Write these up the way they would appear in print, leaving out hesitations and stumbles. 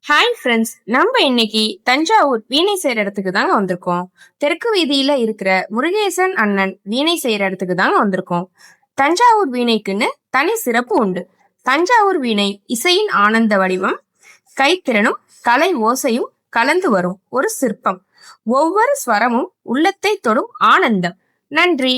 Hi friends, நம்ம இன்னைக்கு தஞ்சாவூர் வீணை செய்யற இடத்துக்கு தாங்க வந்திருக்கோம். தெற்கு வீதியில இருக்கிற முருகேசன் அண்ணன் வீணை செய்யற இடத்துக்கு தாங்க வந்திருக்கோம். தஞ்சாவூர் வீணைக்குன்னு தனி சிறப்பு உண்டு. தஞ்சாவூர் வீணை இசையின் ஆனந்த வடிவம், கைத்திறனும் கலை ஓசையும் கலந்து வரும் ஒரு சிற்பம். ஒவ்வொரு ஸ்வரமும் உள்ளத்தை தொடும் ஆனந்தம். நன்றி.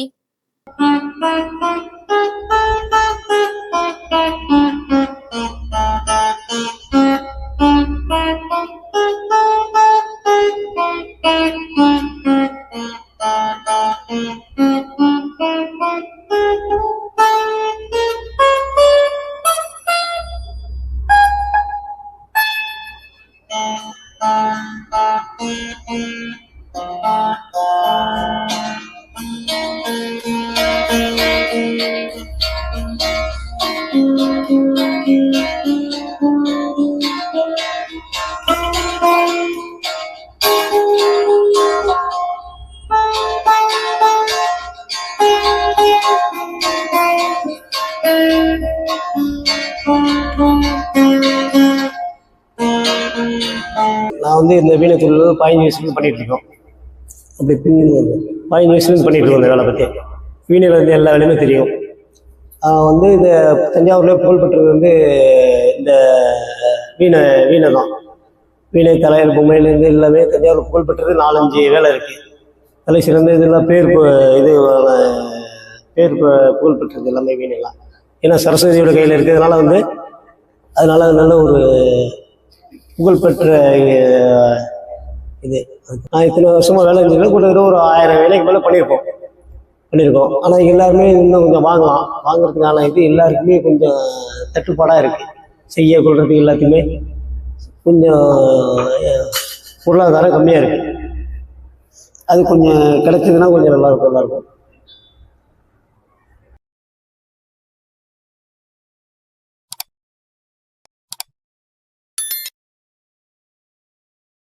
நான் இந்த வீணை தொழில் 15 வயசுலேருந்து பண்ணிகிட்டு இருக்கோம். அப்படி 15 வயசுலேருந்து பண்ணிகிட்டு இருக்கோம். இந்த வேலை பற்றி வீணையில் எல்லா வேலையுமே தெரியும். இந்த தஞ்சாவூரில் புகழ்பெற்றது இந்த வீணை தான். வீணை, தலையல், பொம்மையிலேருந்து எல்லாமே தஞ்சாவூர் புகழ்பெற்றது 4-5 வேலை இருக்குது. தலை சிறந்த இதெல்லாம் பேர் புகழ்பெற்றது எல்லாமே வீணைலாம். ஏன்னா சரஸ்வதியோட கையில் இருக்கிறதுனால அதனால நல்ல ஒரு புகழ்பெற்ற இது. நான் இத்தனை வருஷமாக வேலை செஞ்சதில் கூட ஒரு 1000 வேலைக்கு மேலே பண்ணியிருக்கோம். ஆனால் எல்லாருமே இன்னும் கொஞ்சம் வாங்குறதுக்கான இது எல்லாருக்குமே கொஞ்சம் தட்டுப்பாடாக இருக்குது. செய்ய கொள்றதுக்கு எல்லாத்தையுமே கொஞ்சம் பொருளாதாரம் கம்மியாக இருக்குது. அது கொஞ்சம் கிடைச்சதுன்னா கொஞ்சம் நல்லாயிருக்கும்.